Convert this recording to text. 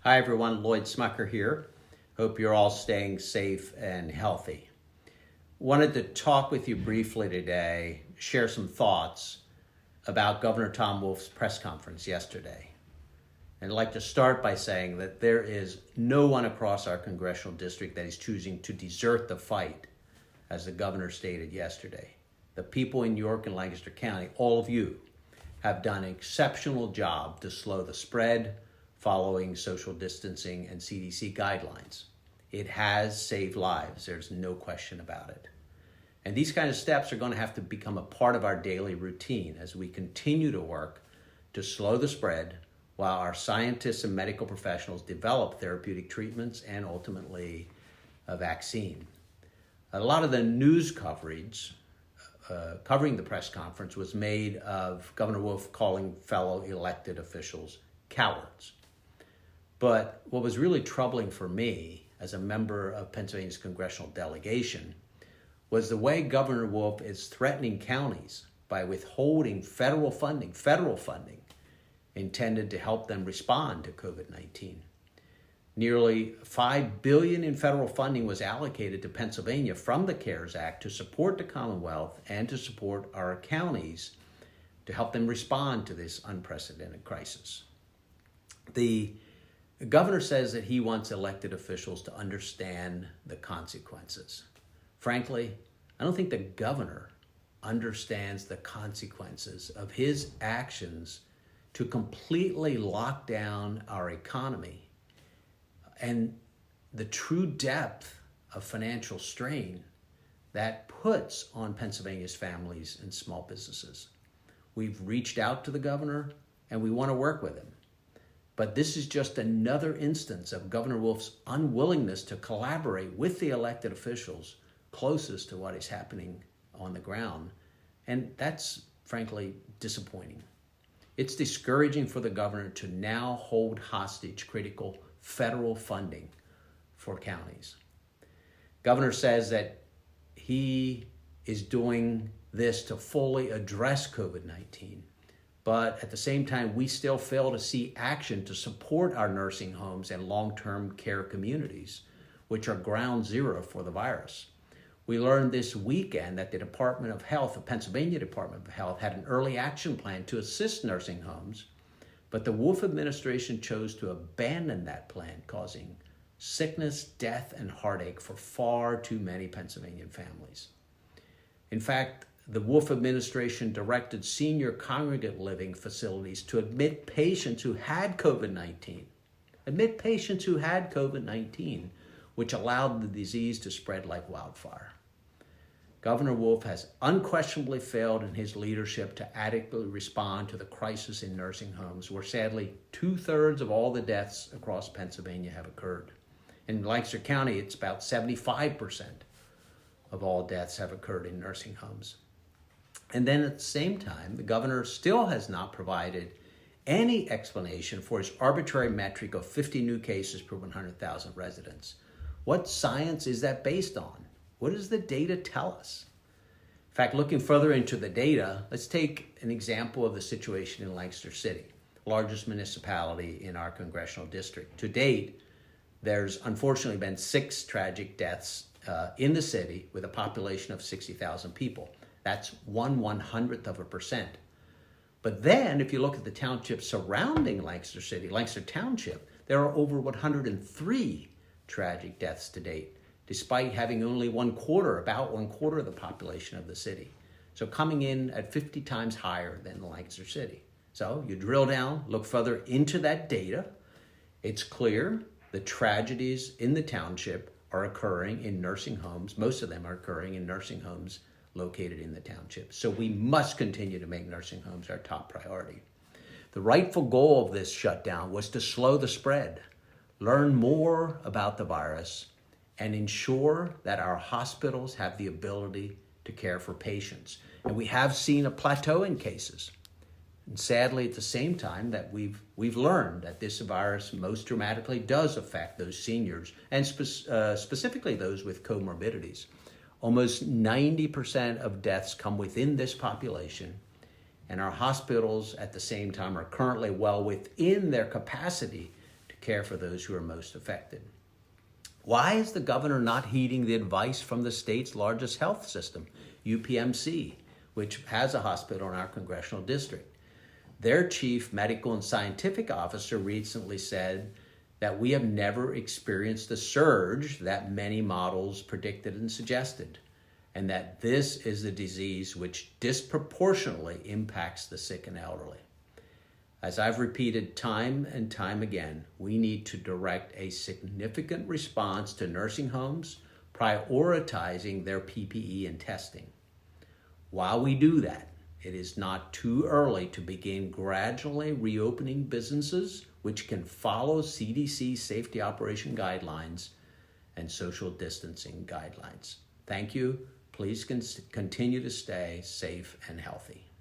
Hi everyone, Lloyd Smucker here. Hope you're all staying safe and healthy. Wanted to talk with you briefly today, share some thoughts about Governor Tom Wolf's press conference yesterday. And I'd like to start by saying that there is no one across our congressional district that is choosing to desert the fight, as the governor stated yesterday. The people in York and Lancaster County, all of you, have done an exceptional job to slow the spread, following social distancing and CDC guidelines. It has saved lives, there's no question about it. And these kind of steps are going to have to become a part of our daily routine as we continue to work to slow the spread while our scientists and medical professionals develop therapeutic treatments and ultimately a vaccine. A lot of the news coverage covering the press conference was made of Governor Wolf calling fellow elected officials cowards. But what was really troubling for me as a member of Pennsylvania's congressional delegation was the way Governor Wolf is threatening counties by withholding federal funding intended to help them respond to COVID-19. Nearly $5 billion in federal funding was allocated to Pennsylvania from the CARES Act to support the Commonwealth and to support our counties to help them respond to this unprecedented crisis. The governor says that he wants elected officials to understand the consequences. Frankly, I don't think the governor understands the consequences of his actions to completely lock down our economy and the true depth of financial strain that puts on Pennsylvania's families and small businesses. We've reached out to the governor and we want to work with him. But this is just another instance of Governor Wolf's unwillingness to collaborate with the elected officials closest to what is happening on the ground. And that's, frankly, disappointing. It's discouraging for the governor to now hold hostage critical federal funding for counties. Governor says that he is doing this to fully address COVID-19. But at the same time, we still fail to see action to support our nursing homes and long-term care communities, which are ground zero for the virus. We learned this weekend that the Department of Health, the Pennsylvania Department of Health, had an early action plan to assist nursing homes, but the Wolf administration chose to abandon that plan, causing sickness, death, and heartache for far too many Pennsylvanian families. In fact, the Wolf administration directed senior congregate living facilities to admit patients who had COVID-19, which allowed the disease to spread like wildfire. Governor Wolf has unquestionably failed in his leadership to adequately respond to the crisis in nursing homes, where sadly 2/3 of all the deaths across Pennsylvania have occurred. In Lancaster County, it's about 75% of all deaths have occurred in nursing homes. And then at the same time, the governor still has not provided any explanation for his arbitrary metric of 50 new cases per 100,000 residents. What science is that based on? What does the data tell us? In fact, looking further into the data, let's take an example of the situation in Lancaster City, largest municipality in our congressional district. To date, there's unfortunately been 6 tragic deaths in the city with a population of 60,000 people. That's 1/100%. But then, if you look at the townships surrounding Lancaster City, Lancaster Township, there are over 103 tragic deaths to date, despite having only about one quarter of the population of the city. So coming in at 50 times higher than Lancaster City. So you drill down, look further into that data. It's clear the tragedies in the township are occurring in nursing homes. Most of them are occurring in nursing homes located in the township. So we must continue to make nursing homes our top priority. The rightful goal of this shutdown was to slow the spread, learn more about the virus, and ensure that our hospitals have the ability to care for patients. And we have seen a plateau in cases. And sadly, at the same time, that we've learned that this virus most dramatically does affect those seniors, and specifically those with comorbidities. Almost 90% of deaths come within this population, and our hospitals at the same time are currently well within their capacity to care for those who are most affected. Why is the governor not heeding the advice from the state's largest health system, UPMC, which has a hospital in our congressional district? Their chief medical and scientific officer recently said that we have never experienced the surge that many models predicted and suggested, and that this is the disease which disproportionately impacts the sick and elderly. As I've repeated time and time again, we need to direct a significant response to nursing homes, prioritizing their PPE and testing. While we do that, it is not too early to begin gradually reopening businesses which can follow CDC safety operation guidelines and social distancing guidelines. Thank you. Please continue to stay safe and healthy.